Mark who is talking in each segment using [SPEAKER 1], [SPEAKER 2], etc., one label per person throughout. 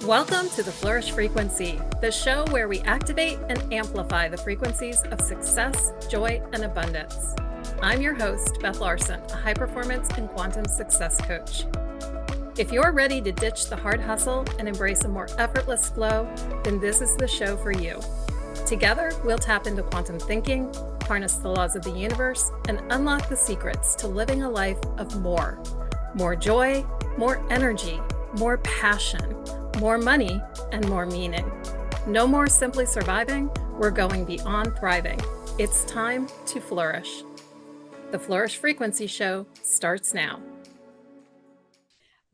[SPEAKER 1] Welcome to the Flourish Frequency, the show where we activate and amplify the frequencies of success, joy, and abundance. I'm your host, Beth Larsen, a high-performance and quantum success coach. If you're ready to ditch the hard hustle and embrace a more effortless flow, then this is the show for you. Together, we'll tap into quantum thinking, harness the laws of the universe, and unlock the secrets to living a life of more. More joy, more energy, more passion, more money, and more meaning. No more simply surviving, we're going beyond thriving. It's time to flourish. The Flourish Frequency Show starts now.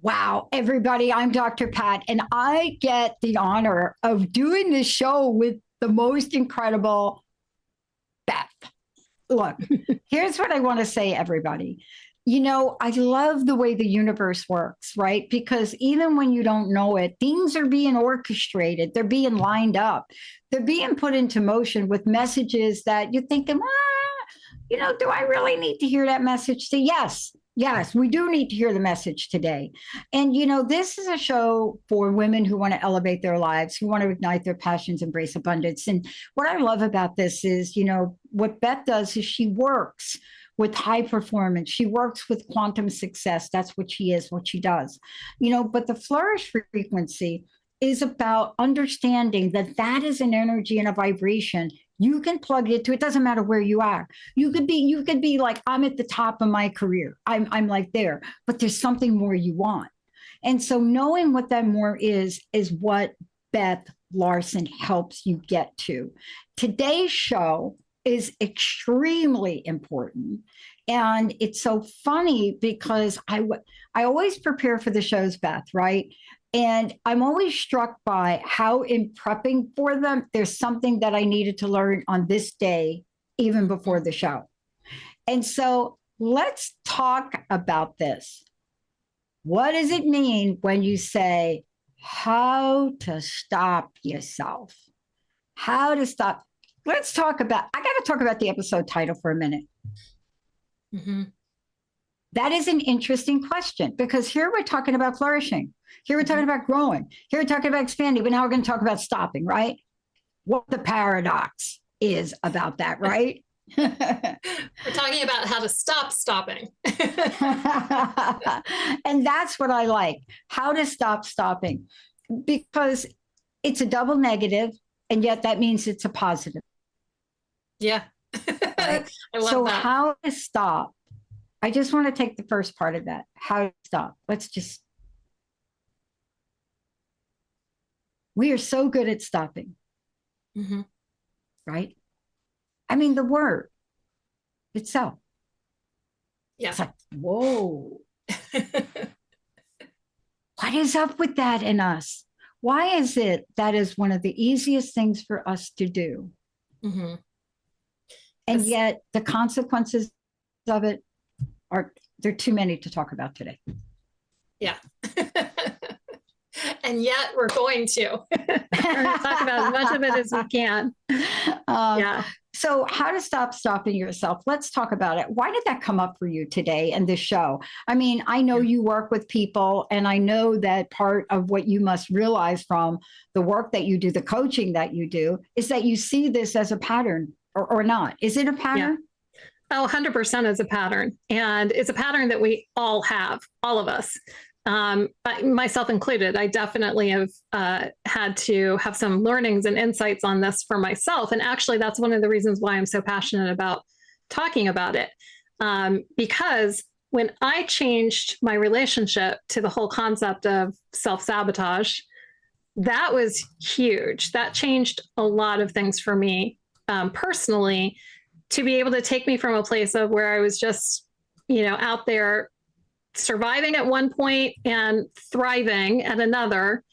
[SPEAKER 2] Wow, everybody, I'm Dr. Pat, and I get the honor of doing this show with the most incredible Beth. Look, here's what I want to say, everybody. You know, I love the way the universe works, right? Because even when you don't know it, things are being orchestrated. They're being lined up. They're being put into motion with messages that you're thinking, do I really need to hear that message? So yes, we do need to hear the message today. And, this is a show for women who want to elevate their lives, who want to ignite their passions, embrace abundance. And what I love about this is, what Beth does is she works with high performance. She works with quantum success. That's what she is, what she does. But the Flourish frequency is about understanding that that is an energy and a vibration. You can plug it to, it doesn't matter where you are. You could be like, I'm at the top of my career. I'm like there, but there's something more you want. And so knowing what that more is what Beth Larsen helps you get to. Today's show is extremely important. And it's so funny because I always prepare for the shows, Beth, right? And I'm always struck by how in prepping for them, there's something that I needed to learn on this day, even before the show. And so let's talk about this. What does it mean when you say how to stop yourself? How to stop? I got to talk about the episode title for a minute. Mm-hmm. That is an interesting question because here we're talking about flourishing. Here we're talking about growing. Here we're talking about expanding, but now we're going to talk about stopping, right? What the paradox is about that, right?
[SPEAKER 1] We're talking about how to stop stopping.
[SPEAKER 2] And that's what I like, how to stop stopping, because it's a double negative, and yet that means it's a positive.
[SPEAKER 1] Yeah.
[SPEAKER 2] Right?
[SPEAKER 1] I love that.
[SPEAKER 2] How to stop? I just want to take the first part of that. How to stop. We are so good at stopping. Mm-hmm. Right? I mean, the word itself.
[SPEAKER 1] Yeah.
[SPEAKER 2] It's like, whoa. What is up with that in us? Why is it that is one of the easiest things for us to do? Mm-hmm. And yet the consequences of it there are too many to talk about today.
[SPEAKER 1] Yeah. And yet we're going to. We're going to talk about as much of it as we can.
[SPEAKER 2] Yeah. So how to stop stopping yourself. Let's talk about it. Why did that come up for you today in this show? I mean, I know you work with people, and I know that part of what you must realize from the work that you do, the coaching that you do, is that you see this as a pattern or not. Is it a pattern?
[SPEAKER 1] Yeah. 100% is a pattern. And it's a pattern that we all have, all of us. Myself included, I definitely have had to have some learnings and insights on this for myself. And actually, that's one of the reasons why I'm so passionate about talking about it. Because when I changed my relationship to the whole concept of self-sabotage, that was huge. That changed a lot of things for me personally, to be able to take me from a place of where I was just, out there surviving at one point and thriving at another,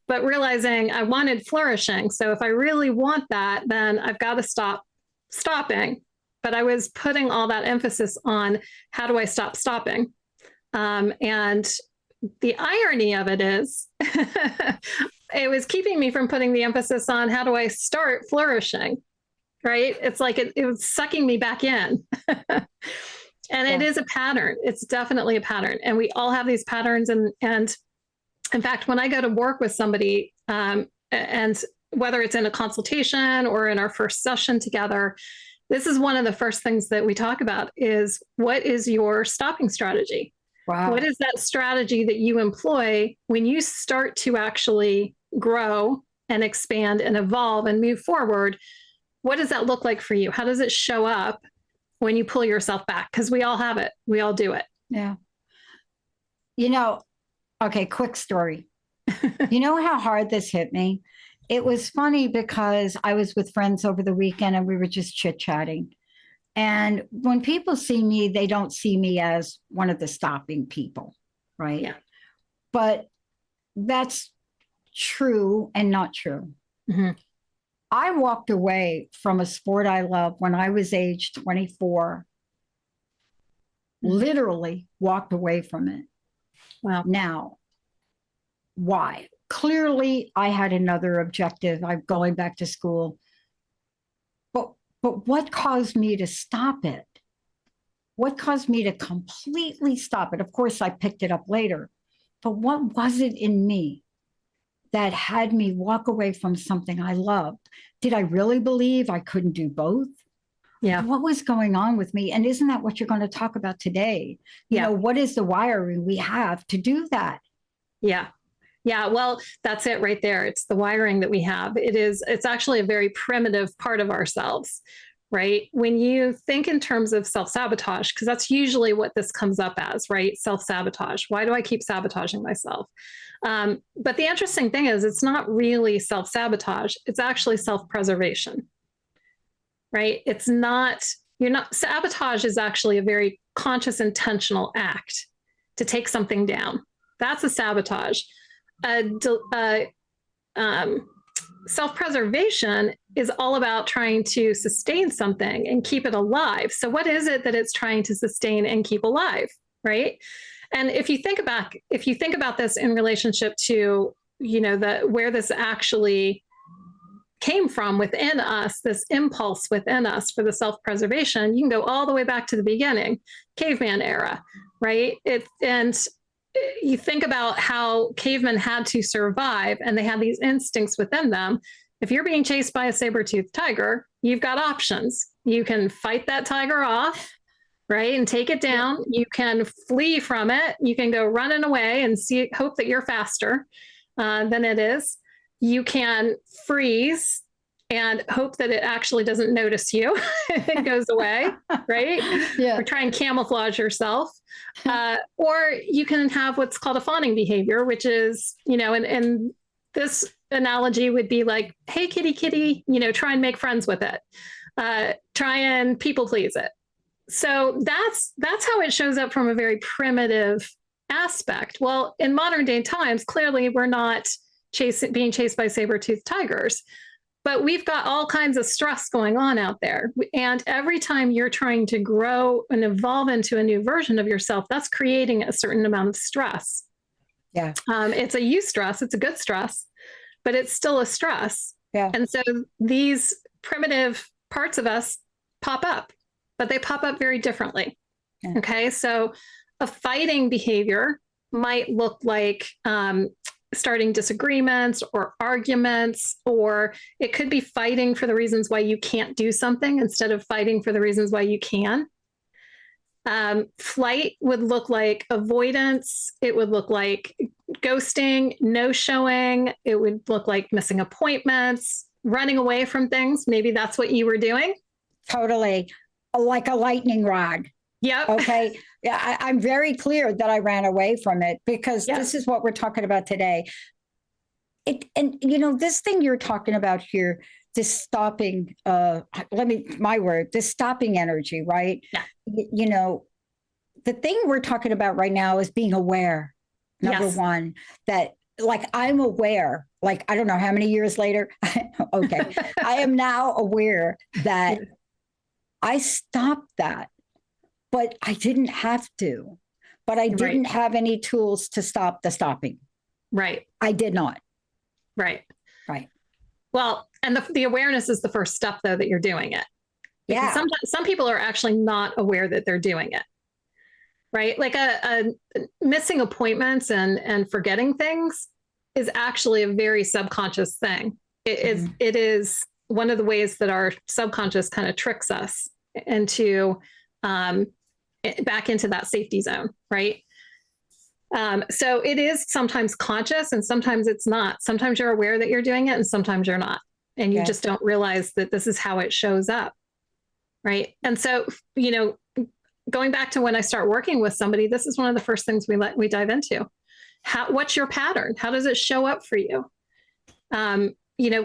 [SPEAKER 1] but realizing I wanted flourishing. So if I really want that, then I've got to stop stopping. But I was putting all that emphasis on how do I stop stopping? And the irony of it is it was keeping me from putting the emphasis on how do I start flourishing, right? It's like it was sucking me back in. And it is a pattern. It's definitely a pattern. And we all have these patterns. And In fact, when I go to work with somebody, and whether it's in a consultation or in our first session together, this is one of the first things that we talk about is what is your stopping strategy?
[SPEAKER 2] Wow.
[SPEAKER 1] What is that strategy that you employ when you start to actually grow and expand and evolve and move forward? What does that look like for you? How does it show up when you pull yourself back? Because we all have it. We all do it.
[SPEAKER 2] Yeah. Okay, quick story. You know how hard this hit me? It was funny because I was with friends over the weekend and we were just chit-chatting. And when people see me, they don't see me as one of the stopping people, right?
[SPEAKER 1] Yeah.
[SPEAKER 2] But that's true and not true.
[SPEAKER 1] Mm-hmm.
[SPEAKER 2] I walked away from a sport I loved when I was age 24, literally walked away from it.
[SPEAKER 1] Wow.
[SPEAKER 2] Now, why? Clearly, I had another objective. I'm going back to school. But what caused me to stop it? What caused me to completely stop it? Of course, I picked it up later. But what was it in me that had me walk away from something I loved? Did I really believe I couldn't do both?
[SPEAKER 1] Yeah.
[SPEAKER 2] What was going on with me? And isn't that what you're going to talk about today? You know, what is the wiring we have to do that?
[SPEAKER 1] Yeah. Yeah. Well, that's it right there. It's the wiring that we have. It's actually a very primitive part of ourselves, right? When you think in terms of self-sabotage, because that's usually what this comes up as, right? Self-sabotage. Why do I keep sabotaging myself? But the interesting thing is it's not really self-sabotage. It's actually self-preservation, right? Sabotage is actually a very conscious, intentional act to take something down. That's a sabotage. Self-preservation is all about trying to sustain something and keep it alive. So what is it that it's trying to sustain and keep alive, right? And if you think about this in relationship to, where this actually came from within us, this impulse within us for the self-preservation, you can go all the way back to the beginning, caveman era, right? And you think about how cavemen had to survive and they had these instincts within them. If you're being chased by a saber-toothed tiger, you've got options. You can fight that tiger off, right, and take it down. You can flee from it. You can go running away and hope that you're faster than it is. You can freeze and hope that it actually doesn't notice you. It goes away, right?
[SPEAKER 2] Yeah.
[SPEAKER 1] Or try and camouflage yourself. Or you can have what's called a fawning behavior, which is, and this analogy would be like, hey, kitty, kitty, try and make friends with it. Try and people please it. So that's how it shows up from a very primitive aspect. Well, in modern day times, clearly we're not being chased by saber-toothed tigers. But we've got all kinds of stress going on out there. And every time you're trying to grow and evolve into a new version of yourself, that's creating a certain amount of stress.
[SPEAKER 2] Yeah.
[SPEAKER 1] It's a eustress, it's a good stress, but it's still a stress.
[SPEAKER 2] Yeah.
[SPEAKER 1] And so these primitive parts of us pop up, but they pop up very differently. Yeah. Okay. So a fighting behavior might look like, starting disagreements or arguments, or it could be fighting for the reasons why you can't do something instead of fighting for the reasons why you can. Flight would look like avoidance. It would look like ghosting, no showing. It would look like missing appointments, running away from things. Maybe that's what you were doing.
[SPEAKER 2] Totally. Like a lightning rod.
[SPEAKER 1] Yep.
[SPEAKER 2] Okay. Yeah, I'm very clear that I ran away from it because this is what we're talking about today. This thing you're talking about here, this stopping, this stopping energy, right?
[SPEAKER 1] Yeah.
[SPEAKER 2] The thing we're talking about right now is being aware. Number one, that like I'm aware, like I don't know how many years later. Okay. I am now aware that I stopped that. But I didn't have to. But I didn't have any tools to stop the stopping.
[SPEAKER 1] Right.
[SPEAKER 2] I did not.
[SPEAKER 1] Right.
[SPEAKER 2] Right.
[SPEAKER 1] Well, and the awareness is the first step, though, that you're doing it. Because some people are actually not aware that they're doing it. right? Like a missing appointments and forgetting things is actually a very subconscious thing. It is one of the ways that our subconscious kind of tricks us into back into that safety zone, right? So it is sometimes conscious and sometimes it's not. Sometimes you're aware that you're doing it and sometimes you're not. And you just don't realize that this is how it shows up, right? And so, going back to when I start working with somebody, this is one of the first things we dive into. What's your pattern? How does it show up for you?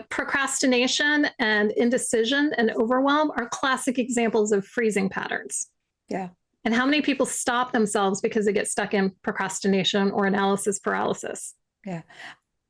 [SPEAKER 1] Procrastination and indecision and overwhelm are classic examples of freezing patterns.
[SPEAKER 2] Yeah.
[SPEAKER 1] And how many people stop themselves because they get stuck in procrastination or analysis paralysis?
[SPEAKER 2] Yeah.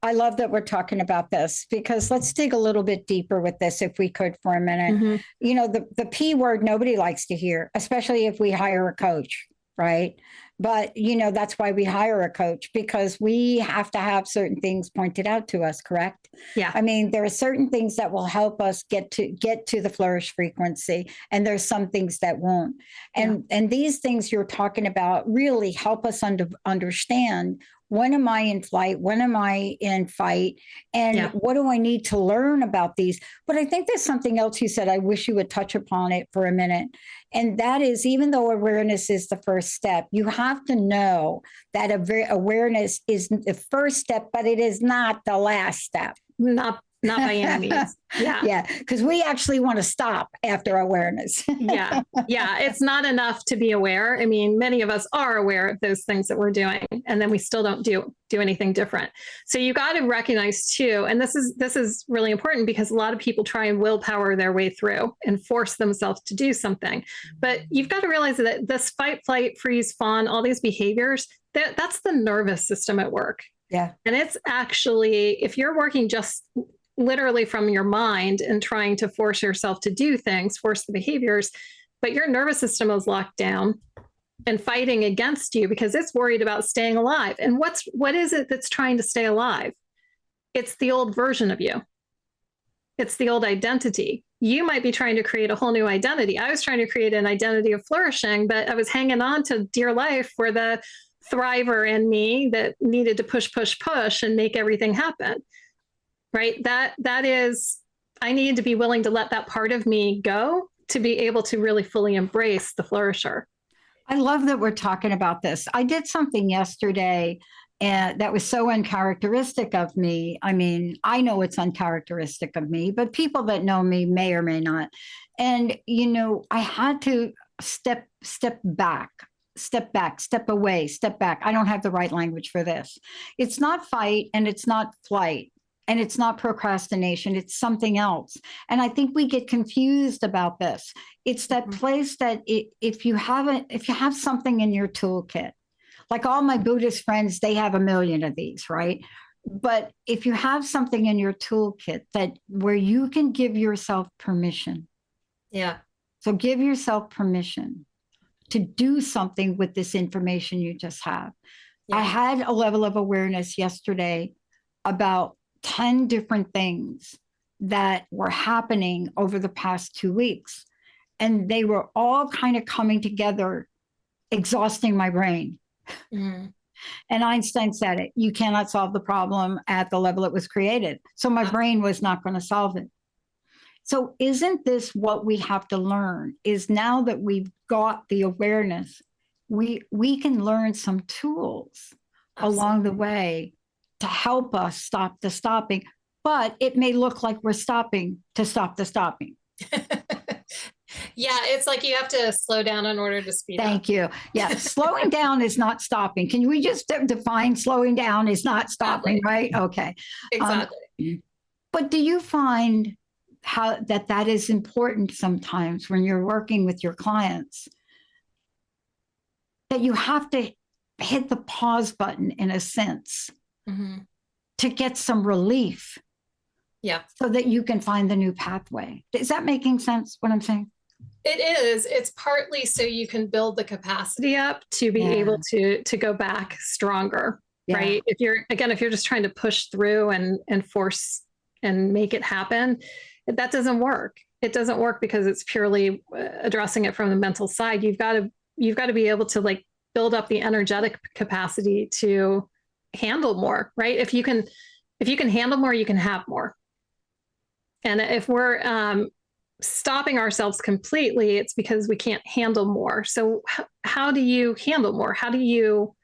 [SPEAKER 2] I love that we're talking about this, because let's dig a little bit deeper with this, if we could, for a minute. Mm-hmm. The P word nobody likes to hear, especially if we hire a coach, right? But, that's why we hire a coach, because we have to have certain things pointed out to us, correct?
[SPEAKER 1] Yeah.
[SPEAKER 2] I mean, there are certain things that will help us get to the flourish frequency, and there's some things that won't. And these things you're talking about really help us understand, when am I in flight? When am I in fight? And what do I need to learn about these? But I think there's something else you said. I wish you would touch upon it for a minute. And that is, even though awareness is the first step, you have to know that awareness is the first step, but it is not the last step.
[SPEAKER 1] Not by any means.
[SPEAKER 2] Yeah. Because we actually want to stop after awareness.
[SPEAKER 1] Yeah. It's not enough to be aware. I mean, many of us are aware of those things that we're doing, and then we still don't do anything different. So you got to recognize too, and this is really important, because a lot of people try and willpower their way through and force themselves to do something. But you've got to realize that this fight, flight, freeze, fawn, all these behaviors, that's the nervous system at work.
[SPEAKER 2] Yeah.
[SPEAKER 1] And it's actually, if you're working just literally from your mind and trying to force yourself to do things, force the behaviors, but your nervous system is locked down and fighting against you because it's worried about staying alive. And what is it that's trying to stay alive? It's the old version of you. It's the old identity. You might be trying to create a whole new identity. I was trying to create an identity of flourishing, but I was hanging on to dear life for the thriver in me that needed to push and make everything happen. Right? That is, I need to be willing to let that part of me go to be able to really fully embrace the flourisher.
[SPEAKER 2] I love that we're talking about this. I did something yesterday and that was so uncharacteristic of me. I mean, I know it's uncharacteristic of me, but people that know me may or may not. And, I had to step back, step away, step back. I don't have the right language for this. It's not fight and it's not flight. And it's not procrastination, it's something else. And I think we get confused about this. It's that place that if you have something in your toolkit, like all my Buddhist friends, they have a million of these, right? But if you have something in your toolkit where you can give yourself permission.
[SPEAKER 1] Yeah.
[SPEAKER 2] So give yourself permission to do something with this information you just have. Yeah. I had a level of awareness yesterday about 10 different things that were happening over the past 2 weeks. And they were all kind of coming together, exhausting my brain. Mm. And Einstein said it, you cannot solve the problem at the level it was created. So my brain was not going to solve it. So isn't this what we have to learn, is now that we've got the awareness, we can learn some tools along the way to help us stop the stopping, but it may look like we're stopping to stop the stopping.
[SPEAKER 1] Yeah, it's like you have to slow down in order to speed up.
[SPEAKER 2] Thank you. Yeah, slowing down is not stopping. Can we just define slowing down is not stopping,
[SPEAKER 1] exactly.
[SPEAKER 2] Right? Okay.
[SPEAKER 1] Exactly.
[SPEAKER 2] But do you find how that is important sometimes when you're working with your clients, that you have to hit the pause button in a sense? Mm-hmm. To get some relief, so that you can find the new pathway. Is that making sense, what I'm saying?
[SPEAKER 1] It is. It's partly so you can build the capacity up to be able to go back stronger, right? If you're just trying to push through and force and make it happen, that doesn't work. It doesn't work because it's purely addressing it from the mental side. You've got to be able to build up the energetic capacity to handle more, right? If you can handle more, you can have more. And if we're stopping ourselves completely, it's because we can't handle more. So how do you handle more? How do you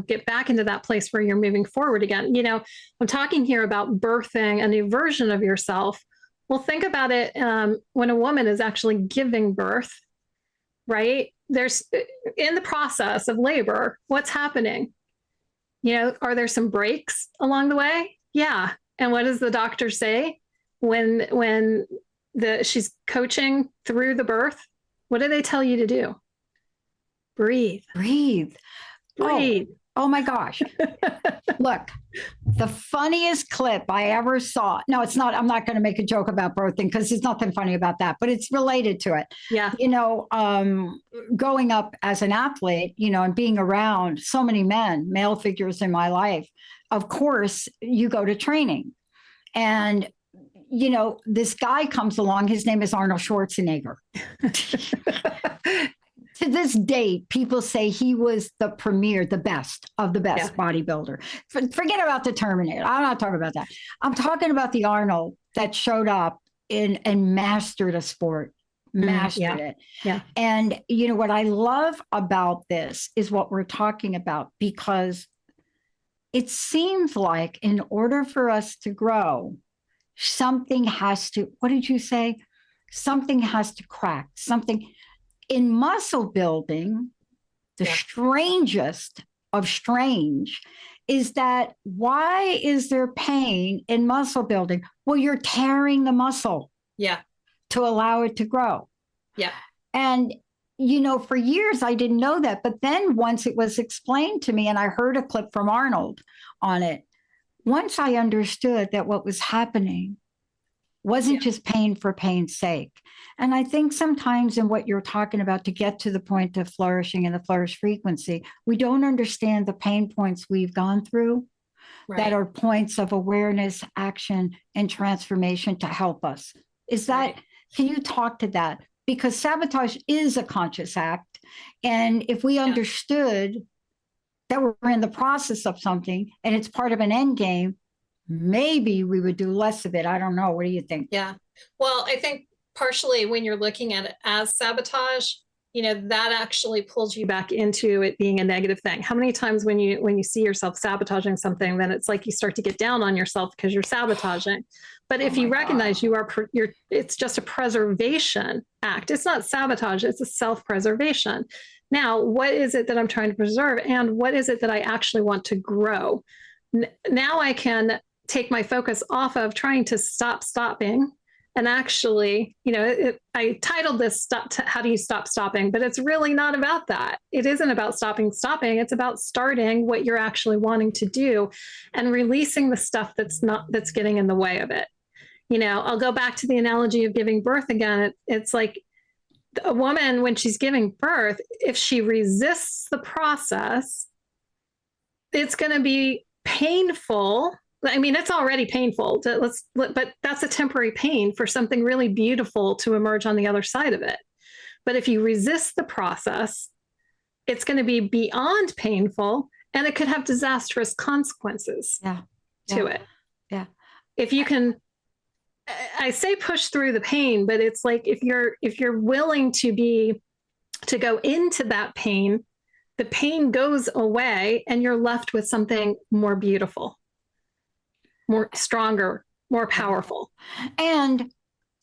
[SPEAKER 1] get back into that place where you're moving forward again? I'm talking here about birthing a new version of yourself. Well, think about it when a woman is actually giving birth, right? There's in the process of labor, what's happening? Are there some breaks along the way? Yeah. And what does the doctor say when she's coaching through the birth? What do they tell you to do? Breathe.
[SPEAKER 2] Breathe.
[SPEAKER 1] Breathe.
[SPEAKER 2] Oh my gosh. Look, the funniest clip I ever saw. No, it's not. I'm not going to make a joke about birthing because there's nothing funny about that, but it's related to it.
[SPEAKER 1] Yeah.
[SPEAKER 2] Growing up as an athlete, and being around so many men, male figures in my life, of course, you go to training. And, this guy comes along. His name is Arnold Schwarzenegger. To this date, people say he was the premier, the best of the best bodybuilder. Forget about the Terminator. I'm not talking about that. I'm talking about the Arnold that showed up and mastered a sport, mastered it.
[SPEAKER 1] Yeah.
[SPEAKER 2] And, what I love about this is what we're talking about, because it seems like in order for us to grow, something has to, what did you say? Something has to crack, something. In muscle building, the strangest of strange is that why is there pain in muscle building? Well, you're tearing the muscle to allow it to grow.
[SPEAKER 1] Yeah.
[SPEAKER 2] And, for years I didn't know that. But then once it was explained to me and I heard a clip from Arnold on it, once I understood that what was happening wasn't just pain for pain's sake. And I think sometimes in what you're talking about, to get to the point of flourishing and the flourish frequency, we don't understand the pain points we've gone through that are points of awareness, action, and transformation to help us. Can you talk to that? Because sabotage is a conscious act. And if we understood that we're in the process of something and it's part of an end game, maybe we would do less of it. I don't know. What do you think?
[SPEAKER 1] Yeah. Well, I think partially when you're looking at it as sabotage, that actually pulls you back into it being a negative thing. How many times when you see yourself sabotaging something, then it's like you start to get down on yourself because you're sabotaging. But if you recognize it's just a preservation act. It's not sabotage. It's a self-preservation. Now, what is it that I'm trying to preserve? And what is it that I actually want to grow? Now I can take my focus off of trying to stop stopping and actually, I titled this How Do You Stop Stopping? But it's really not about that. It isn't about stopping. It's about starting what you're actually wanting to do and releasing the stuff that's getting in the way of it. I'll go back to the analogy of giving birth again. It's like a woman, when she's giving birth, if she resists the process, it's going to be painful. I mean, it's already painful, but that's a temporary pain for something really beautiful to emerge on the other side of it. But if you resist the process, it's going to be beyond painful, and it could have disastrous consequences to it.
[SPEAKER 2] Yeah.
[SPEAKER 1] If you can, I say push through the pain, but it's like if you're willing to go into that pain, the pain goes away and you're left with something more beautiful, more stronger, more powerful.
[SPEAKER 2] And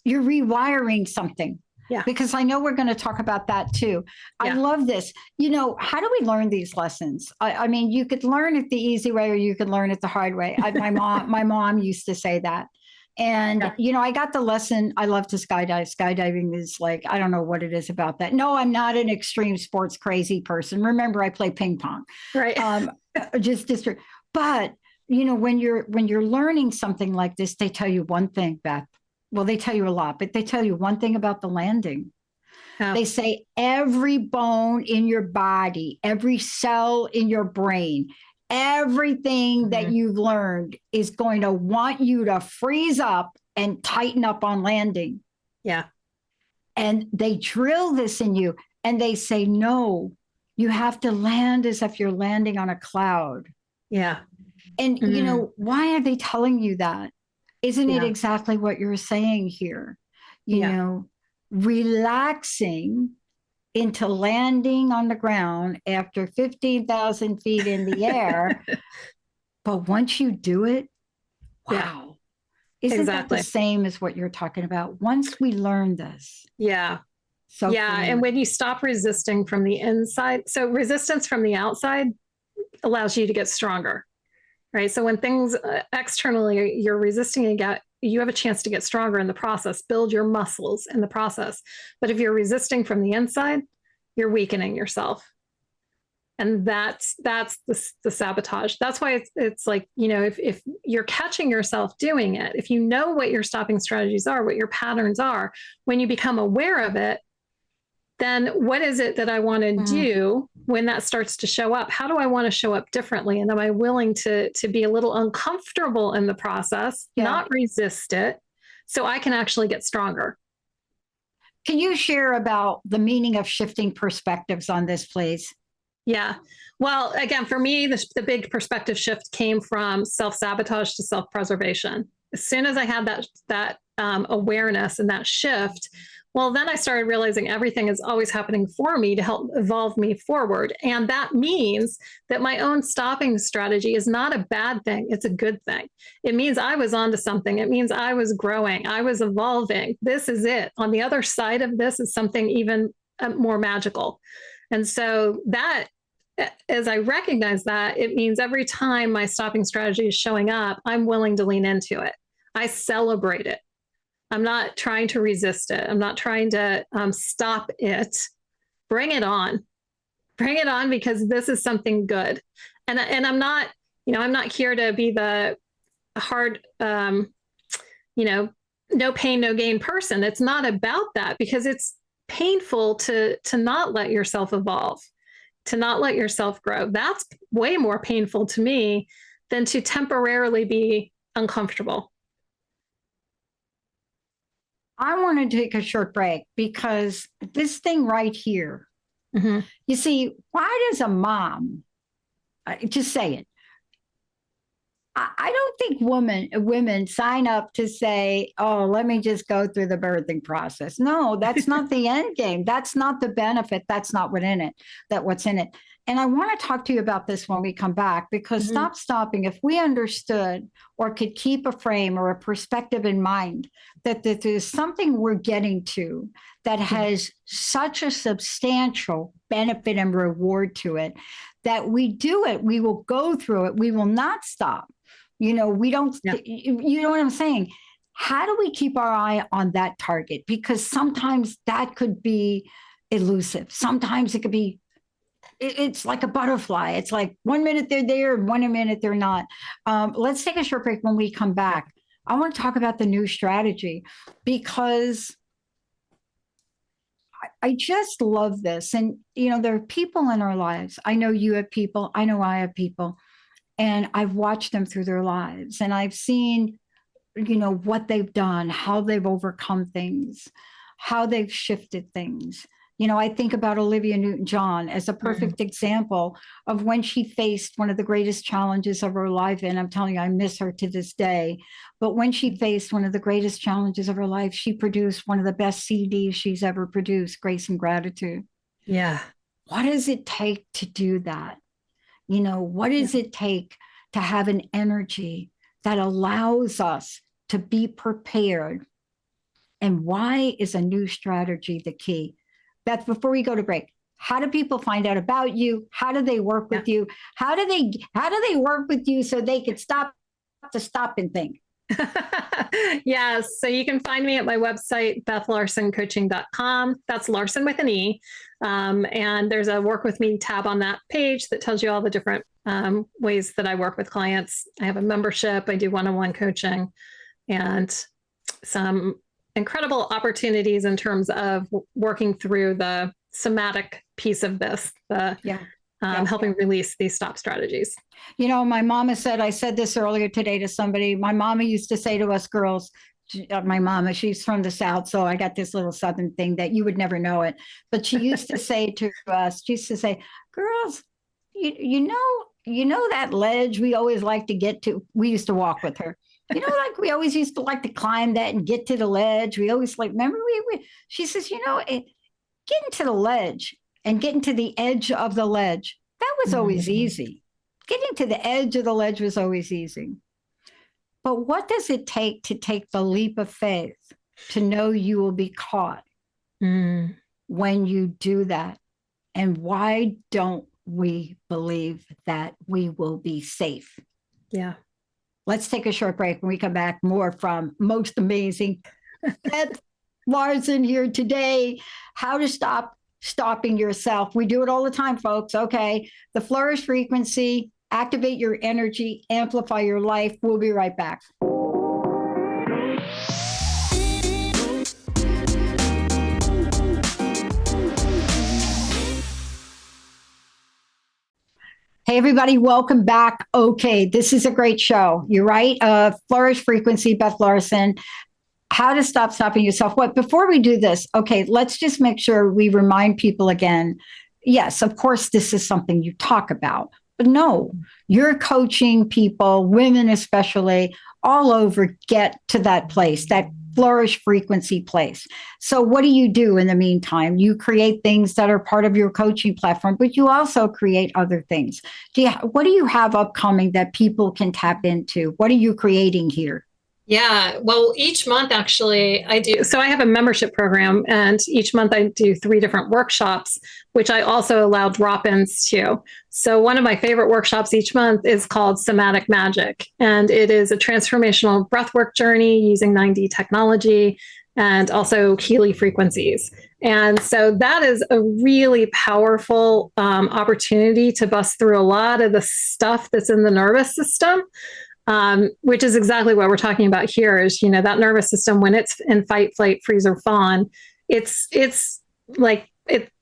[SPEAKER 2] you're rewiring something.
[SPEAKER 1] Yeah.
[SPEAKER 2] Because I know we're going to talk about that too. I love this. How do we learn these lessons? I mean, you could learn it the easy way or you could learn it the hard way. My mom used to say that. And, I got the lesson. I love to skydive. Skydiving is like, I don't know what it is about that. No, I'm not an extreme sports crazy person. Remember, I play ping pong.
[SPEAKER 1] Right.
[SPEAKER 2] But, when you're learning something like this, they tell you one thing, Beth. Well, they tell you a lot, but they tell you one thing about the landing. Oh. They say every bone in your body, every cell in your brain, everything that you've learned is going to want you to freeze up and tighten up on landing.
[SPEAKER 1] Yeah.
[SPEAKER 2] And they drill this in you and they say, no, You have to land as if you're landing on a cloud.
[SPEAKER 1] Yeah.
[SPEAKER 2] And, you know, why are they telling you that? Isn't it
[SPEAKER 1] Yeah.
[SPEAKER 2] exactly what you're saying here? You
[SPEAKER 1] Yeah.
[SPEAKER 2] know, relaxing into landing on the ground after 15,000 feet in the air. But once you do it,
[SPEAKER 1] Yeah.
[SPEAKER 2] wow. Isn't that the
[SPEAKER 1] Exactly.
[SPEAKER 2] same as what you're talking about? Once we learn this.
[SPEAKER 1] Yeah.
[SPEAKER 2] So
[SPEAKER 1] Yeah.
[SPEAKER 2] clear.
[SPEAKER 1] And when you stop resisting from the inside, so resistance from the outside allows you to get stronger, right? So when things externally you're resisting again, you have a chance to get stronger in the process, build your muscles in the process. But if you're resisting from the inside, you're weakening yourself. And that's the sabotage. That's why it's like, you know, if you're catching yourself doing it, if you know what your stopping strategies are, what your patterns are, when you become aware of it, then what is it that I want to do when that starts to show up? How do I want to show up differently? And am I willing to be a little uncomfortable in the process, not resist it, so I can actually get stronger?
[SPEAKER 2] Can you share about the meaning of shifting perspectives on this, please?
[SPEAKER 1] Yeah. Well, again, for me, the big perspective shift came from self-sabotage to self-preservation. As soon as I had that awareness and that shift, well, then I started realizing everything is always happening for me to help evolve me forward. And that means that my own stopping strategy is not a bad thing. It's a good thing. It means I was onto something. It means I was growing. I was evolving. This is it. On the other side of this is something even more magical. And so that, as I recognize that, it means every time my stopping strategy is showing up, I'm willing to lean into it. I celebrate it. I'm not trying to resist it. I'm not trying to stop it. Bring it on. Bring it on, because this is something good. And I'm not, you know, I'm not here to be the hard, you know, no pain, no gain person. It's not about that, because it's painful to not let yourself evolve, to not let yourself grow. That's way more painful to me than to temporarily be uncomfortable.
[SPEAKER 2] I want to take a short break because this thing right here, you see, why does a mom, just say it, I don't think women sign up to say, oh, let me just go through the birthing process. No, that's not the end game. That's not the benefit. That's not what's in it. And I want to talk to you about this when we come back, because stopping, if we understood or could keep a frame or a perspective in mind that there's something we're getting to that has such a substantial benefit and reward to it, that we do it, we will go through it, we will not stop. You know, we don't, you know what I'm saying? How do we keep our eye on that target? Because sometimes that could be elusive. Sometimes it could be, it's like a butterfly. It's like 1 minute they're there and 1 minute they're not. Let's take a short break. When we come back, I want to talk about the new strategy, because I just love this. And, you know, there are people in our lives. I know you have people. I know I have people. And I've watched them through their lives. And I've seen, you know, what they've done, how they've overcome things, how they've shifted things. You know, I think about Olivia Newton-John as a perfect example of when she faced one of the greatest challenges of her life. And I'm telling you, I miss her to this day. But when she faced one of the greatest challenges of her life, she produced one of the best CDs she's ever produced, Grace and Gratitude.
[SPEAKER 1] Yeah.
[SPEAKER 2] What does it take to do that? You know, what does it take to have an energy that allows us to be prepared? And why is a new strategy the key? Beth, before we go to break, how do people find out about you? How do they work with you? How do they work with you so they could stop and think?
[SPEAKER 1] Yes. So you can find me at my website, BethLarsenCoaching.com. That's Larsen with an E. And there's a work with me tab on that page that tells you all the different ways that I work with clients. I have a membership. I do one-on-one coaching, and some incredible opportunities in terms of working through the somatic piece of this, helping release these stop strategies.
[SPEAKER 2] You know, my mama said, I said this earlier today to somebody, my mama used to say to us girls, my mama, she's from the South, so I got this little Southern thing that you would never know it. But she used to say to us, she used to say, girls, you know that ledge we always like to get to. We used to walk with her. Like we always used to like to climb that and get to the ledge. We always like, remember she says, getting to the ledge and getting to the edge of the ledge, that was always easy. Getting to the edge of the ledge was always easy. But what does it take to take the leap of faith to know you will be caught when you do that? And why don't we believe that we will be safe?
[SPEAKER 1] Yeah.
[SPEAKER 2] Let's take a short break. When we come back, more from most amazing Beth Larsen here today. How to stop stopping yourself. We do it all the time, folks. Okay. The Flourish frequency, activate your energy, amplify your life. We'll be right back. Hey, everybody, welcome back. Okay, this is a great show. You're right. Flourish frequency, Beth Larsen. How to stop stopping yourself. Before we do this, okay, let's just make sure we remind people again. Yes, of course, this is something you talk about, but no, you're coaching people, women especially, all over, get to that place, that Flourish frequency place. So what do you do in the meantime? You create things that are part of your coaching platform, but you also create other things. What do you have upcoming that people can tap into? What are you creating here?
[SPEAKER 1] Yeah, well, each month actually I do. So I have a membership program, and each month I do 3 different workshops, which I also allow drop-ins to. So one of my favorite workshops each month is called Somatic Magic, and it is a transformational breathwork journey using 9D technology and also Healy frequencies. And so that is a really powerful opportunity to bust through a lot of the stuff that's in the nervous system. Which is exactly what we're talking about here is, that nervous system, when it's in fight, flight, freeze, or fawn, it's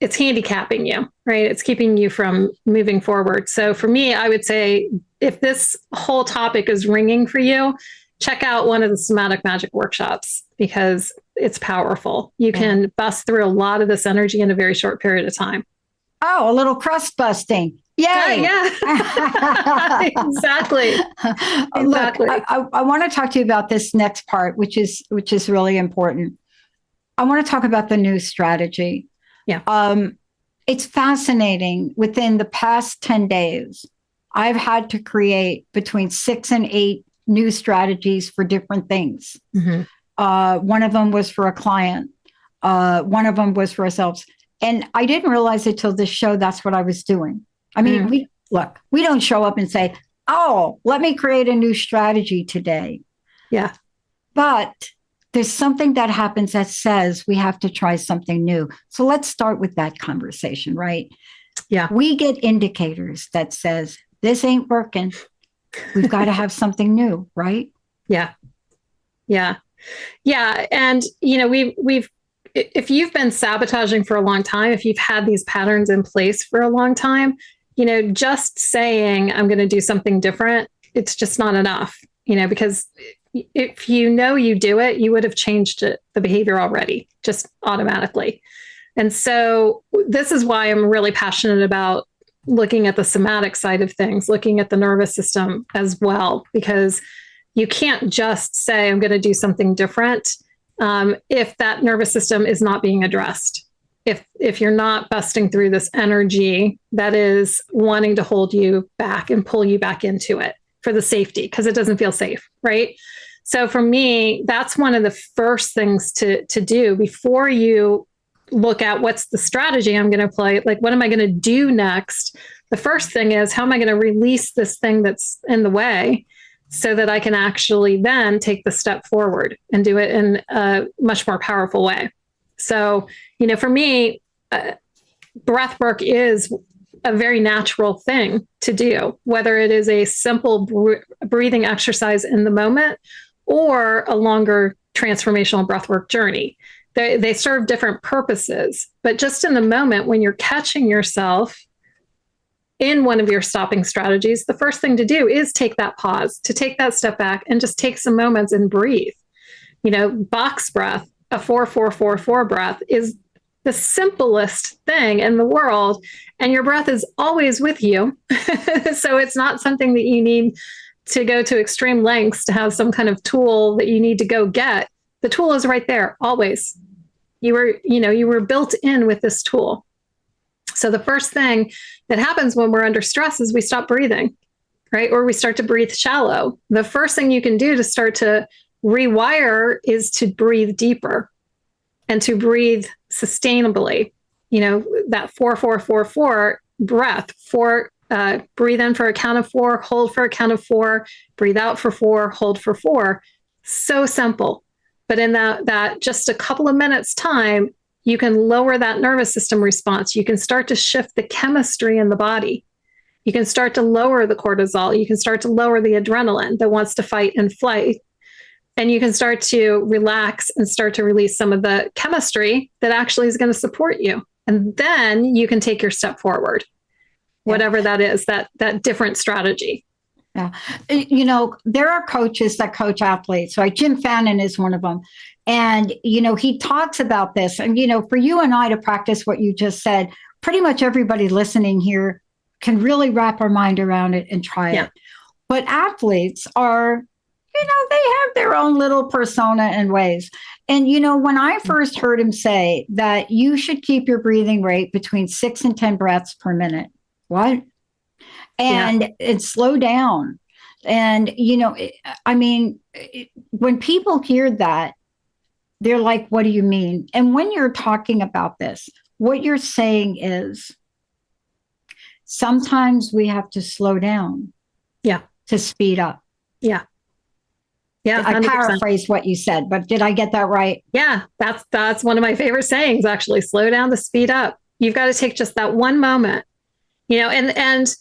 [SPEAKER 1] handicapping you, right? It's keeping you from moving forward. So for me, I would say if this whole topic is ringing for you, check out one of the Somatic Magic workshops because it's powerful. You can bust through a lot of this energy in a very short period of time.
[SPEAKER 2] Oh, a little crust busting. Yay.
[SPEAKER 1] Yeah. Exactly.
[SPEAKER 2] Look, I want to talk to you about this next part, which is really important. I want to talk about the new strategy.
[SPEAKER 1] Yeah.
[SPEAKER 2] It's fascinating. Within the past 10 days, I've had to create between 6 and 8 new strategies for different things. Mm-hmm. One of them was for a client. One of them was for ourselves. And I didn't realize it till this show, that's what I was doing. I mean, we don't show up and say, oh, let me create a new strategy today.
[SPEAKER 1] Yeah.
[SPEAKER 2] But there's something that happens that says we have to try something new. So let's start with that conversation, right?
[SPEAKER 1] Yeah.
[SPEAKER 2] We get indicators that says this ain't working. We've got to have something new, right?
[SPEAKER 1] Yeah. Yeah. Yeah. And, we've if you've been sabotaging for a long time, if you've had these patterns in place for a long time, just saying I'm going to do something different, it's just not enough, because if you do it, you would have changed the behavior already, just automatically. And so this is why I'm really passionate about looking at the somatic side of things, looking at the nervous system as well, because you can't just say I'm going to do something different if that nervous system is not being addressed. If you're not busting through this energy that is wanting to hold you back and pull you back into it for the safety, because it doesn't feel safe, right? So for me, that's one of the first things to do before you look at what's the strategy I'm going to play, like what am I going to do next? The first thing is, how am I going to release this thing that's in the way so that I can actually then take the step forward and do it in a much more powerful way. So, for me, breath work is a very natural thing to do, whether it is a simple breathing exercise in the moment or a longer transformational breathwork journey. They serve different purposes, but just in the moment when you're catching yourself in one of your stopping strategies, the first thing to do is take that pause, to take that step back and just take some moments and breathe. box breath, a 4-4-4-4 breath is the simplest thing in the world. And your breath is always with you. So it's not something that you need to go to extreme lengths to have some kind of tool that you need to go get. The tool is right there always. You were built in with this tool. So the first thing that happens when we're under stress is we stop breathing, right? Or we start to breathe shallow. The first thing you can do to start to rewire is to breathe deeper and to breathe sustainably. That 4-4-4-4 breath. Breathe in for a count of 4, hold for a count of 4, breathe out for 4, hold for 4. So simple. But in that just a couple of minutes time, you can lower that nervous system response. You can start to shift the chemistry in the body. You can start to lower the cortisol. You can start to lower the adrenaline that wants to fight and flight. And you can start to relax and start to release some of the chemistry that actually is going to support you. And then you can take your step forward, whatever that is, that different strategy.
[SPEAKER 2] Yeah. There are coaches that coach athletes, right? Jim Fannin is one of them. And, he talks about this. And, for you and I to practice what you just said, pretty much everybody listening here can really wrap our mind around it and try it. But athletes are, they have their own little persona and ways. And, when I first heard him say that you should keep your breathing rate between 6 and 10 breaths per minute, what? And slow down. And, when people hear that, they're like, what do you mean? And when you're talking about this, what you're saying is sometimes we have to slow down. To speed up.
[SPEAKER 1] Yeah.
[SPEAKER 2] I 100%. Paraphrased what you said, but did I get that right?
[SPEAKER 1] Yeah, that's one of my favorite sayings, actually. Slow down to speed up. You've got to take just that one moment, and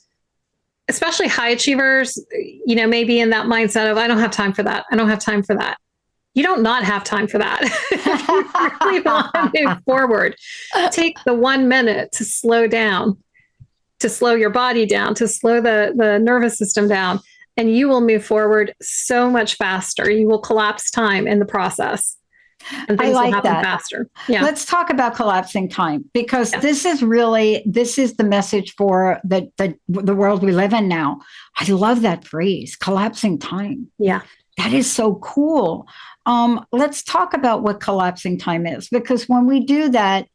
[SPEAKER 1] especially high achievers, maybe in that mindset of, I don't have time for that. I don't have time for that. You don't not have time for that. If you really want to move forward, take the 1 minute to slow down, to slow your body down, to slow the nervous system down, and you will move forward so much faster. You will collapse time in the process. And things will happen faster. Yeah.
[SPEAKER 2] Let's talk about collapsing time, because this is the message for the world we live in now. I love that phrase, collapsing time.
[SPEAKER 1] Yeah.
[SPEAKER 2] That is so cool. Let's talk about what collapsing time is, because when we do that,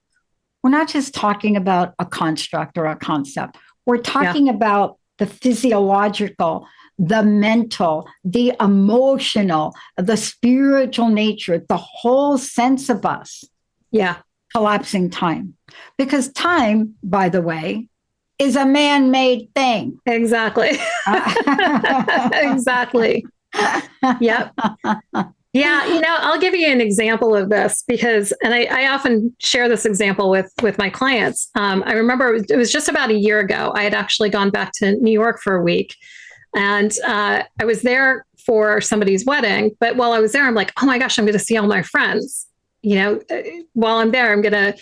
[SPEAKER 2] we're not just talking about a construct or a concept. We're talking about the physiological, the mental, the emotional, the spiritual nature, the whole sense of us.
[SPEAKER 1] Yeah.
[SPEAKER 2] Collapsing time. Because time, by the way, is a man-made thing.
[SPEAKER 1] Exactly. Exactly. Yep. Yeah. I'll give you an example of this because, and I often share this example with my clients. I remember it was just about a year ago. I had actually gone back to New York for a week. And I was there for somebody's wedding. But while I was there, I'm like, oh my gosh, I'm going to see all my friends. While I'm there, I'm going to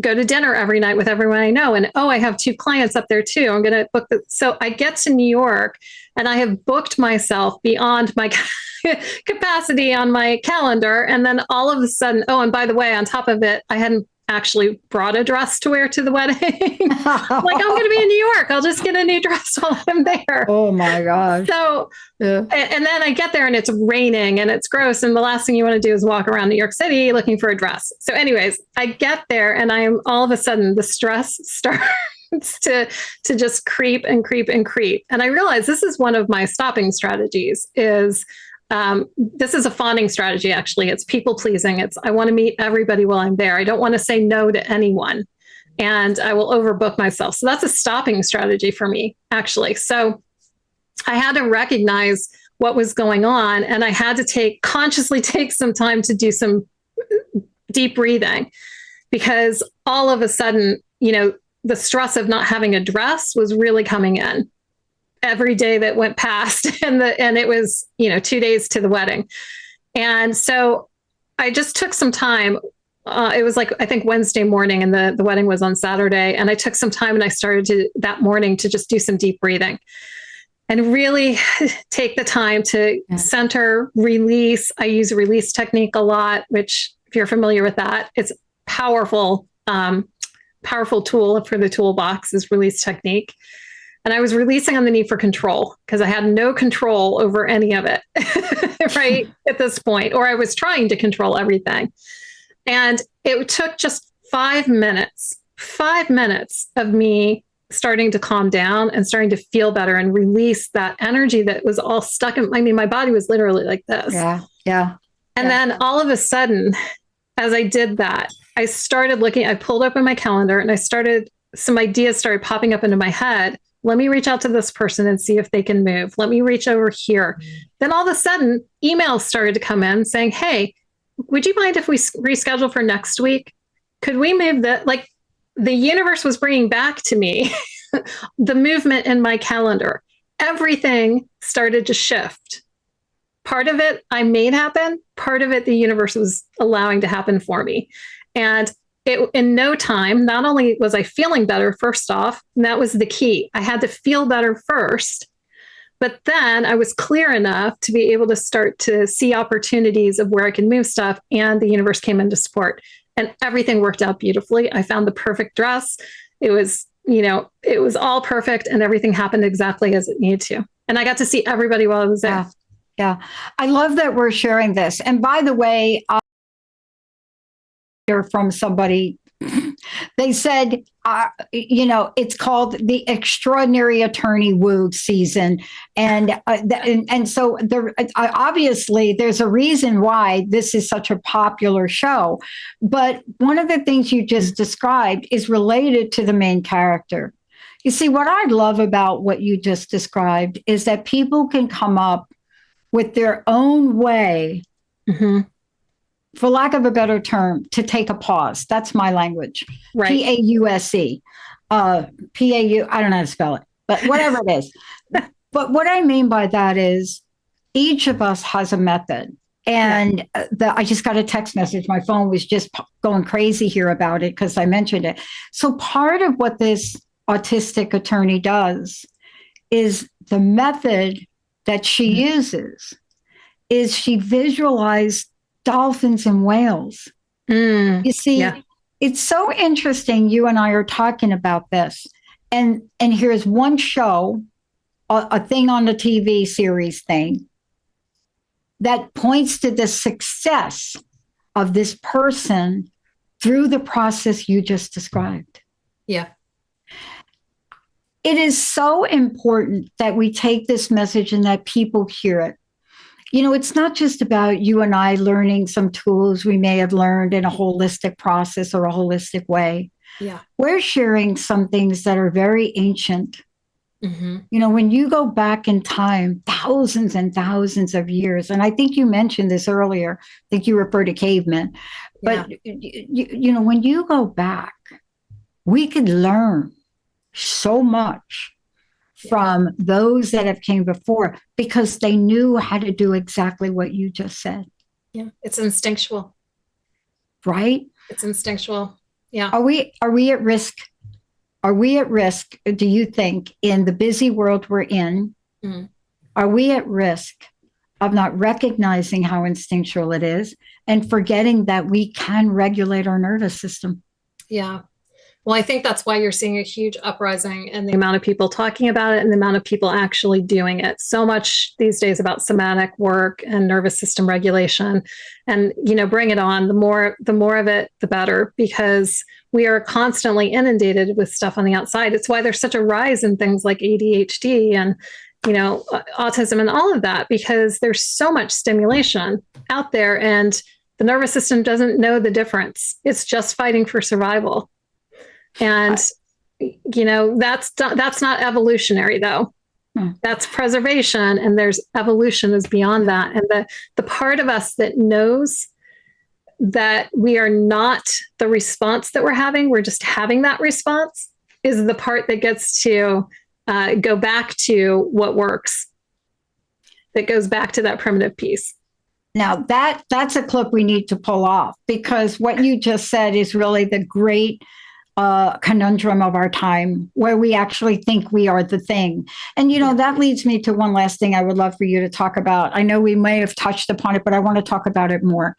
[SPEAKER 1] go to dinner every night with everyone I know. And I have 2 clients up there too. I'm going to book so I get to New York and I have booked myself beyond my capacity on my calendar. And then all of a sudden, and by the way, on top of it, I hadn't actually brought a dress to wear to the wedding. I'm going to be in New York. I'll just get a new dress while I'm there.
[SPEAKER 2] Oh my gosh.
[SPEAKER 1] So, and then I get there and it's raining and it's gross. And the last thing you want to do is walk around New York City looking for a dress. So anyways, I get there and I am all of a sudden the stress starts to just creep and creep and creep. And I realize this is one of my stopping strategies is this is a fawning strategy, actually. It's people pleasing. I want to meet everybody while I'm there. I don't want to say no to anyone and I will overbook myself. So that's a stopping strategy for me, actually. So I had to recognize what was going on and I had to consciously take some time to do some deep breathing because all of a sudden, the stress of not having a dress was really coming in. Every day that went past and it was, 2 days to the wedding. And so I just took some time. It was I think Wednesday morning and the wedding was on Saturday. And I took some time and I started that morning to just do some deep breathing. and really take the time to center, release. I use a release technique a lot, which if you're familiar with that, it's powerful, powerful tool for the toolbox is release technique. And I was releasing on the need for control because I had no control over any of it, right at this point, or I was trying to control everything. And it took just 5 minutes of me starting to calm down and starting to feel better and release that energy that was all stuck in, I mean, my body was literally like this.
[SPEAKER 2] Yeah.
[SPEAKER 1] And then all of a sudden, as I did that, I started looking, I pulled open my calendar and some ideas started popping up into my head. Let me reach out to this person and see if they can move. Let me reach over here. Then all of a sudden, emails started to come in saying, hey, would you mind if we reschedule for next week? Could we move that? Like the universe was bringing back to me the movement in my calendar. Everything started to shift. Part of it I made happen. Part of it the universe was allowing to happen for me. And in no time, not only was I feeling better, first off, and that was the key. I had to feel better first, but then I was clear enough to be able to start to see opportunities of where I can move stuff, and the universe came into support. And everything worked out beautifully. I found the perfect dress. It was, it was all perfect, and everything happened exactly as it needed to. And I got to see everybody while I was there.
[SPEAKER 2] Yeah. I love that we're sharing this. And by the way, from somebody, they said, it's called the Extraordinary Attorney Woo season. And so obviously there's a reason why this is such a popular show. But one of the things you just described is related to the main character. You see, what I love about what you just described is that people can come up with their own way, for lack of a better term, to take a pause. That's my language. Right. P-A-U-S-E. P-A-U, I don't know how to spell it, but whatever it is. But what I mean by that is each of us has a method. And I just got a text message. My phone was just going crazy here about it because I mentioned it. So part of what this autistic attorney does is the method that she uses is she visualized dolphins and whales. You see, it's so interesting. You and I are talking about this, and here's one show, a thing on the TV series thing that points to the success of this person through the process you just described.
[SPEAKER 1] Yeah.
[SPEAKER 2] It is so important that we take this message and that people hear it. It's not just about you and I learning some tools we may have learned in a holistic process or a holistic way.
[SPEAKER 1] Yeah.
[SPEAKER 2] We're sharing some things that are very ancient. When you go back in time, thousands and thousands of years, and I think you mentioned this earlier, I think you referred to cavemen, but when you go back, we could learn so much from those that have came before because they knew how to do exactly what you just said.
[SPEAKER 1] Yeah, it's instinctual.
[SPEAKER 2] Right?
[SPEAKER 1] It's instinctual. Yeah.
[SPEAKER 2] Are we at risk? Are we at risk, do you think, in the busy world we're in? Are we at risk of not recognizing how instinctual it is and forgetting that we can regulate our nervous system?
[SPEAKER 1] Yeah. Well, I think that's why you're seeing a huge uprising in the amount of people talking about it and the amount of people actually doing it. So much these days about somatic work and nervous system regulation, and bring it on. The more of it, the better, because we are constantly inundated with stuff on the outside. It's why there's such a rise in things like ADHD and autism and all of that, because there's so much stimulation out there, and the nervous system doesn't know the difference. It's just fighting for survival. And, that's not evolutionary, though. That's preservation. And there's evolution is beyond that. And the part of us that knows that we are not the response that we're having, we're just having that response, is the part that gets to go back to what works, that goes back to that primitive piece.
[SPEAKER 2] Now, that's a clip we need to pull off, because what you just said is really the great conundrum of our time where we actually think we are the thing. And, that leads me to one last thing I would love for you to talk about. I know we may have touched upon it, but I want to talk about it more.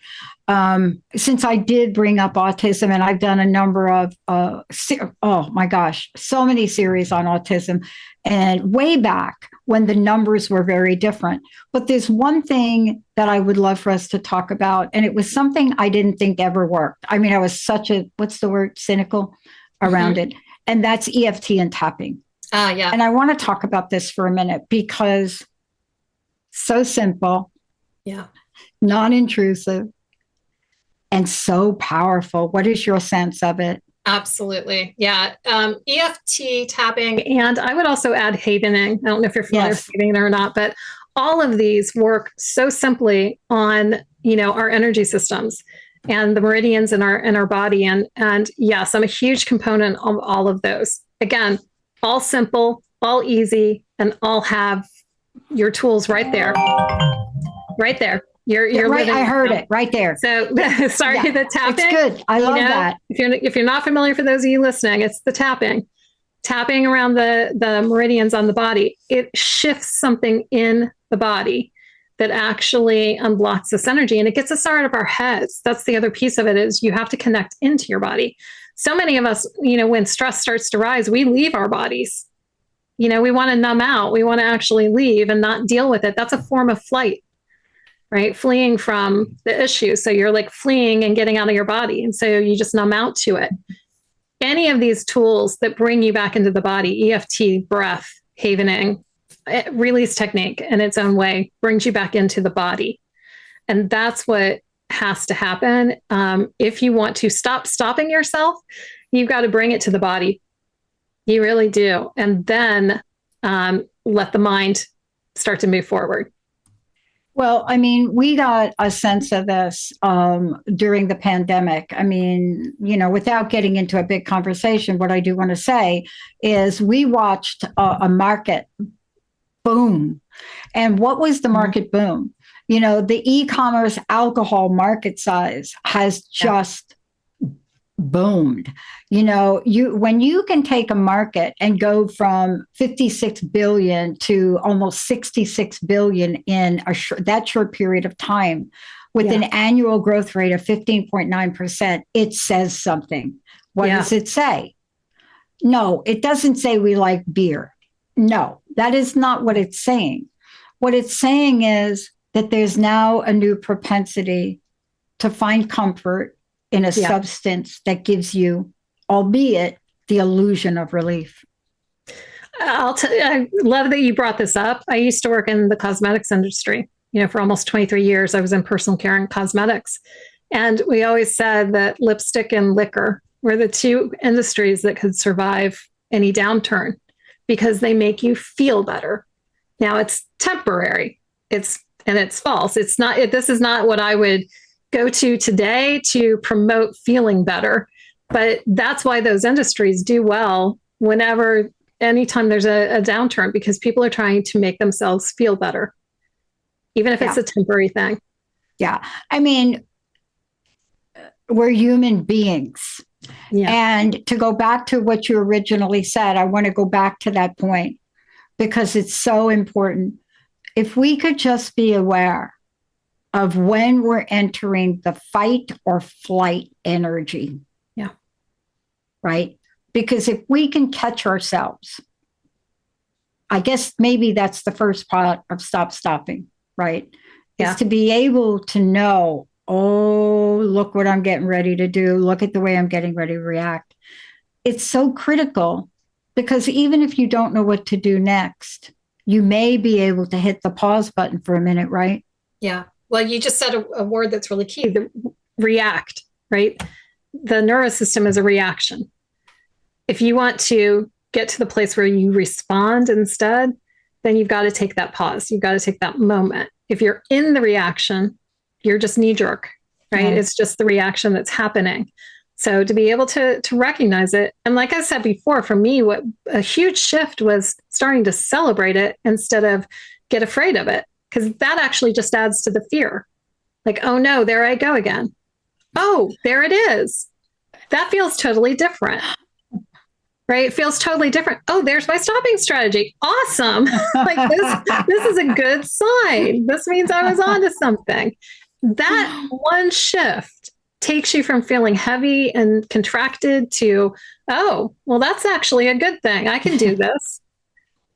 [SPEAKER 2] Since I did bring up autism, and I've done a number of, oh my gosh, so many series on autism, and way back when the numbers were very different. But there's one thing that I would love for us to talk about, and it was something I didn't think ever worked. I mean, I was such a, what's the word, cynical around it. And that's EFT and tapping.
[SPEAKER 1] Yeah.
[SPEAKER 2] And I want to talk about this for a minute because so simple, non-intrusive, and so powerful. What is your sense of it?
[SPEAKER 1] Absolutely. Yeah. EFT tapping. And I would also add havening. I don't know if you're familiar with havening or not, but all of these work so simply on, our energy systems and the meridians in our body. And yes, I'm a huge component of all of those. Again, all simple, all easy, and all have your tools right there. Right there. You're
[SPEAKER 2] right. I heard it right there.
[SPEAKER 1] So sorry, the tapping.
[SPEAKER 2] It's good. I love that.
[SPEAKER 1] If you're not familiar, for those of you listening, it's the tapping around the meridians on the body. It shifts something in the body that actually unblocks this energy, and it gets us out of our heads. That's the other piece of it, is you have to connect into your body. So many of us, when stress starts to rise, we leave our bodies. We want to numb out. We want to actually leave and not deal with it. That's a form of flight, right? Fleeing from the issue. So you're like fleeing and getting out of your body. And so you just numb out to it. Any of these tools that bring you back into the body, EFT, breath, havening, release technique in its own way, brings you back into the body. And that's what has to happen. If you want to stop stopping yourself, you've got to bring it to the body. You really do. And then let the mind start to move forward.
[SPEAKER 2] Well, I mean, we got a sense of this during the pandemic. I mean, without getting into a big conversation, what I do want to say is we watched a market boom. And what was the market boom? The e-commerce alcohol market size has just boomed. When you can take a market and go from 56 billion to almost 66 billion in that short period of time with an annual growth rate of 15.9%, it says something. What does it say? No, it doesn't say we like beer. No, that is not what it's saying. What it's saying is that there's now a new propensity to find comfort in a substance that gives you, albeit the illusion of relief.
[SPEAKER 1] I love that you brought this up. I used to work in the cosmetics industry. For almost 23 years, I was in personal care and cosmetics. And we always said that lipstick and liquor were the two industries that could survive any downturn because they make you feel better. Now it's temporary. It's false. It's not, this is not what I would go to today to promote feeling better. But that's why those industries do well anytime there's a downturn, because people are trying to make themselves feel better, even if it's a temporary thing.
[SPEAKER 2] Yeah. I mean, we're human beings. Yeah. And to go back to what you originally said, I want to go back to that point because it's so important. If we could just be aware of when we're entering the fight or flight energy.
[SPEAKER 1] Yeah.
[SPEAKER 2] Right? Because if we can catch ourselves, I guess maybe that's the first part of stopping, right? Yeah. Is to be able to know, oh, look what I'm getting ready to do. Look at the way I'm getting ready to react. It's so critical because even if you don't know what to do next, you may be able to hit the pause button for a minute, right?
[SPEAKER 1] Yeah. Well, you just said a word that's really key, the react, right? The nervous system is a reaction. If you want to get to the place where you respond instead, then you've got to take that pause. You've got to take that moment. If you're in the reaction, you're just knee jerk, right? Yeah. It's just the reaction that's happening. So to be able to recognize it. And like I said before, for me, what a huge shift was starting to celebrate it instead of get afraid of it. Because that actually just adds to the fear. Like, oh no, there I go again. Oh, there it is. That feels totally different. right? It feels totally different. Oh, there's my stopping strategy. Awesome. Like this is a good sign. This means I was onto something. That one shift takes you from feeling heavy and contracted to, oh, well, that's actually a good thing. I can do this.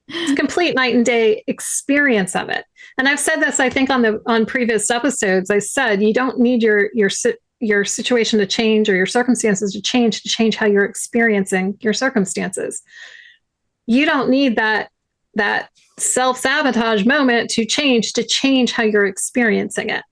[SPEAKER 1] It's a complete night and day experience of it. And I've said this, I think on previous episodes, I said, you don't need your situation to change or your circumstances to change how you're experiencing your circumstances. You don't need that self-sabotage moment to change how you're experiencing it.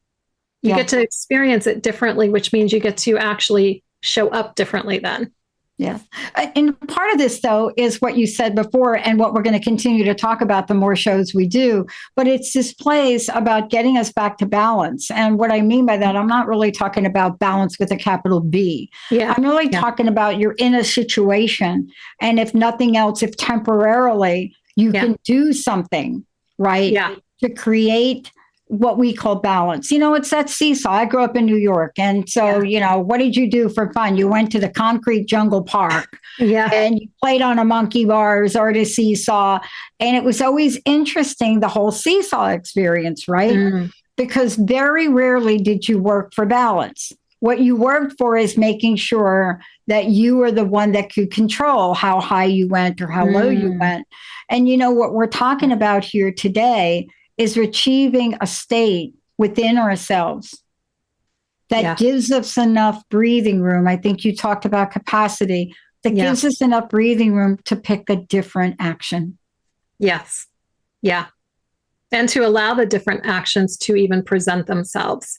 [SPEAKER 1] You get to experience it differently, which means you get to actually show up differently then.
[SPEAKER 2] Yeah. And part of this, though, is what you said before and what we're going to continue to talk about the more shows we do. But it's this place about getting us back to balance. And what I mean by that, I'm not really talking about balance with a capital B.
[SPEAKER 1] Yeah.
[SPEAKER 2] I'm really talking about you're in a situation. And if nothing else, if temporarily you can do something, right?
[SPEAKER 1] Yeah.
[SPEAKER 2] To create what we call balance. It's that seesaw. I grew up in New York. And so, what did you do for fun? You went to the concrete jungle park and you played on a monkey bars or the seesaw. And it was always interesting, the whole seesaw experience, right? Because very rarely did you work for balance. What you worked for is making sure that you were the one that could control how high you went or how low you went. And what we're talking about here today is achieving a state within ourselves that gives us enough breathing room. I think you talked about capacity, that gives us enough breathing room to pick a different action.
[SPEAKER 1] Yes. Yeah. And to allow the different actions to even present themselves.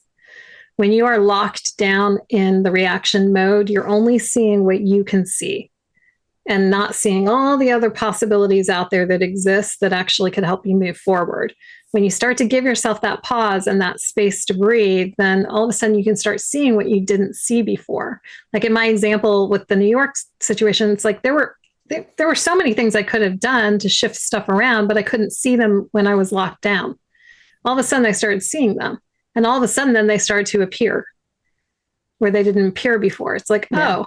[SPEAKER 1] When you are locked down in the reaction mode, you're only seeing what you can see and not seeing all the other possibilities out there that exist that actually could help you move forward. When you start to give yourself that pause and that space to breathe, then all of a sudden you can start seeing what you didn't see before. Like in my example with the New York situation, it's like there were so many things I could have done to shift stuff around, but I couldn't see them when I was locked down. All of a sudden I started seeing them. And all of a sudden then they started to appear where they didn't appear before. It's like, oh,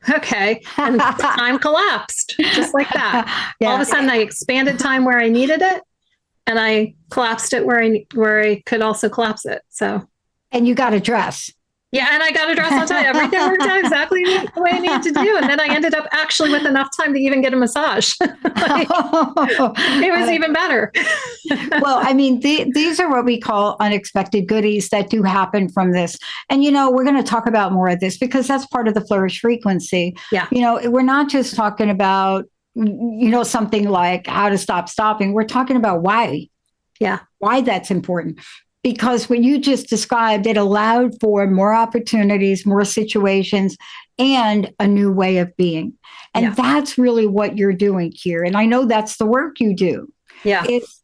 [SPEAKER 1] okay. And time collapsed just like that. All of a sudden I expanded time where I needed it. And I collapsed it where I could also collapse it. So,
[SPEAKER 2] and you got a dress.
[SPEAKER 1] Yeah, and I got a dress. I'll tell you, everything worked out exactly the way I needed to do. And then I ended up actually with enough time to even get a massage. It was even better.
[SPEAKER 2] Well, I mean, these are what we call unexpected goodies that do happen from this. And, we're going to talk about more of this because that's part of the Flourish frequency.
[SPEAKER 1] Yeah.
[SPEAKER 2] We're not just talking about something like how to stop stopping. We're talking about why.
[SPEAKER 1] Yeah.
[SPEAKER 2] Why that's important. Because what you just described, it allowed for more opportunities, more situations, and a new way of being. And that's really what you're doing here. And I know that's the work you do.
[SPEAKER 1] Yeah.
[SPEAKER 2] It's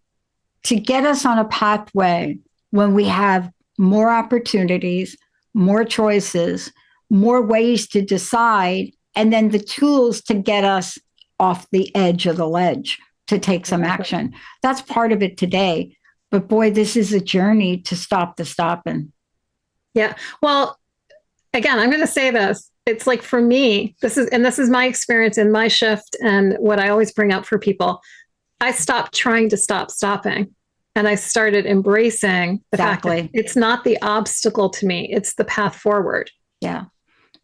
[SPEAKER 2] to get us on a pathway when we have more opportunities, more choices, more ways to decide, and then the tools to get us off the edge of the ledge to take some action. That's part of it today. But boy, this is a journey to stop the stopping.
[SPEAKER 1] Yeah. Well, again, I'm going to say this. It's like for me, this is my experience in my shift and what I always bring up for people. I stopped trying to stop stopping and I started embracing the fact that it's not the obstacle to me. It's the path forward.
[SPEAKER 2] Yeah.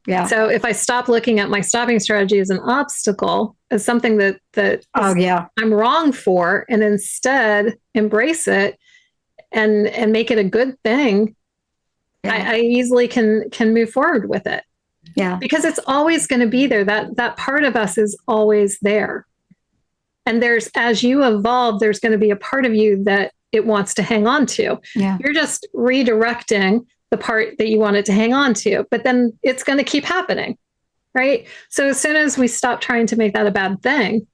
[SPEAKER 2] Yeah.
[SPEAKER 1] So if I stop looking at my stopping strategy as an obstacle, as something that I'm wrong for, and instead embrace it and make it a good thing, I easily can move forward with it.
[SPEAKER 2] Yeah.
[SPEAKER 1] Because it's always going to be there. That part of us is always there. And as you evolve, there's going to be a part of you that it wants to hang on to.
[SPEAKER 2] Yeah.
[SPEAKER 1] You're just redirecting the part that you want it to hang on to, but then it's going to keep happening, right? So as soon as we stop trying to make that a bad thing,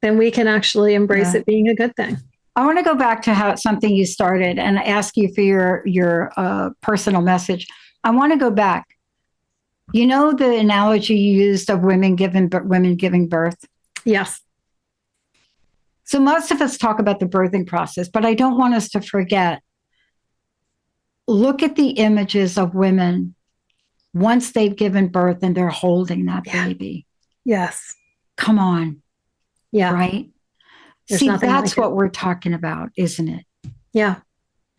[SPEAKER 1] then we can actually embrace it being a good thing.
[SPEAKER 2] I want to go back to something you started and ask you for your personal message. I want to go back. You know the analogy you used of women giving birth?
[SPEAKER 1] Yes.
[SPEAKER 2] So most of us talk about the birthing process, but I don't want us to forget. Look at the images of women once they've given birth and they're holding that baby.
[SPEAKER 1] Yes.
[SPEAKER 2] Come on.
[SPEAKER 1] Yeah.
[SPEAKER 2] Right.
[SPEAKER 1] There's
[SPEAKER 2] See,
[SPEAKER 1] nothing
[SPEAKER 2] that's
[SPEAKER 1] like
[SPEAKER 2] what
[SPEAKER 1] it.
[SPEAKER 2] we're talking about, isn't it?
[SPEAKER 1] Yeah.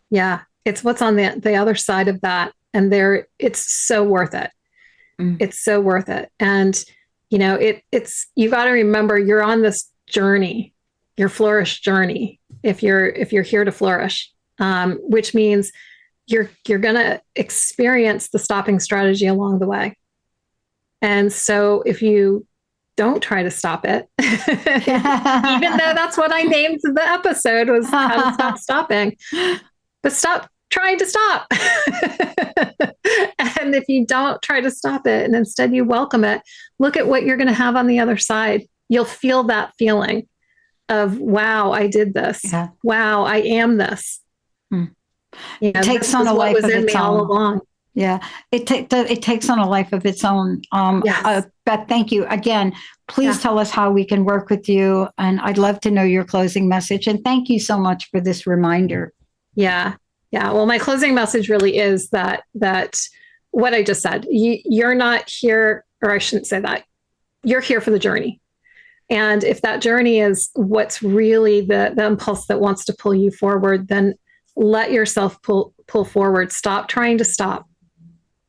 [SPEAKER 1] Yeah. It's what's on the other side of that. And it's so worth it.
[SPEAKER 2] Mm.
[SPEAKER 1] It's so worth it. And, it's, you got to remember you're on this journey, your flourish journey. If you're here to flourish, which means you're going to experience the stopping strategy along the way. And so if you don't try to stop it, even though that's what I named the episode was how to stop stopping, but stop trying to stop. And if you don't try to stop it and instead you welcome it, look at what you're going to have on the other side. You'll feel that feeling of, wow, I did this.
[SPEAKER 2] Yeah.
[SPEAKER 1] Wow, I am this.
[SPEAKER 2] It takes on a life of its own.
[SPEAKER 1] All along.
[SPEAKER 2] Yeah, it takes on a life of its own.
[SPEAKER 1] Yes.
[SPEAKER 2] Beth, thank you again. Please tell us how we can work with you, and I'd love to know your closing message. And thank you so much for this reminder.
[SPEAKER 1] Yeah. Well, my closing message really is that what I just said. You're not here, or I shouldn't say that. You're here for the journey, and if that journey is what's really the impulse that wants to pull you forward, then let yourself pull forward. Stop trying to stop.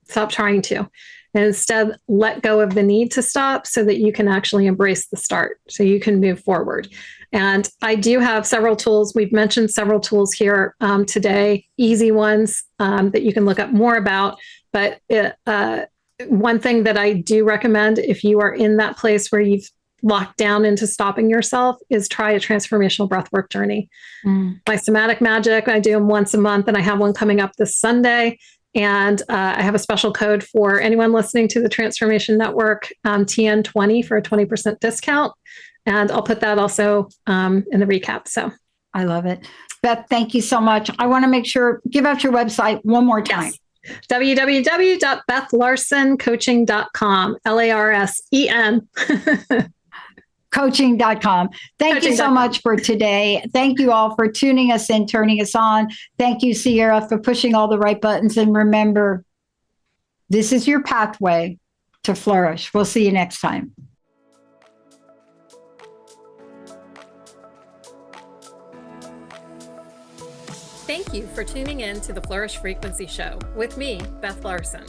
[SPEAKER 1] Stop trying to. And instead, let go of the need to stop so that you can actually embrace the start, so you can move forward. And I do have several tools. We've mentioned several tools here today, easy ones that you can look up more about. But one thing that I do recommend, if you are in that place where you've locked down into stopping yourself, is try a transformational breathwork journey. My somatic magic, I do them once a month, and I have one coming up this Sunday. And I have a special code for anyone listening to the Transformation Network, TN20, for a 20% discount. And I'll put that also in the recap. So
[SPEAKER 2] I love it. Beth, thank you so much. I want to make sure, give out your website one more time.
[SPEAKER 1] Yes. www.bethlarsencoaching.com, LARSEN.
[SPEAKER 2] Coaching.com. Thank you so much for today. Thank you all for tuning us in, turning us on. Thank you, Sierra, for pushing all the right buttons. And remember, this is your pathway to flourish. We'll see you next time.
[SPEAKER 1] Thank you for tuning in to the Flourish Frequency Show with me, Beth Larsen.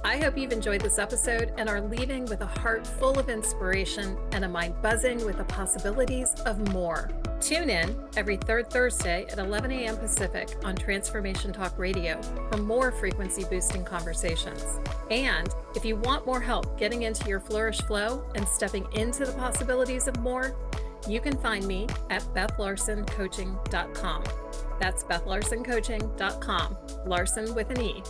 [SPEAKER 1] I hope you've enjoyed this episode and are leaving with a heart full of inspiration and a mind buzzing with the possibilities of more. Tune in every third Thursday at 11 a.m. Pacific on Transformation Talk Radio for more frequency boosting conversations. And if you want more help getting into your Flourish flow and stepping into the possibilities of more, you can find me at BethLarsenCoaching.com. That's BethLarsenCoaching.com, Larsen with an E.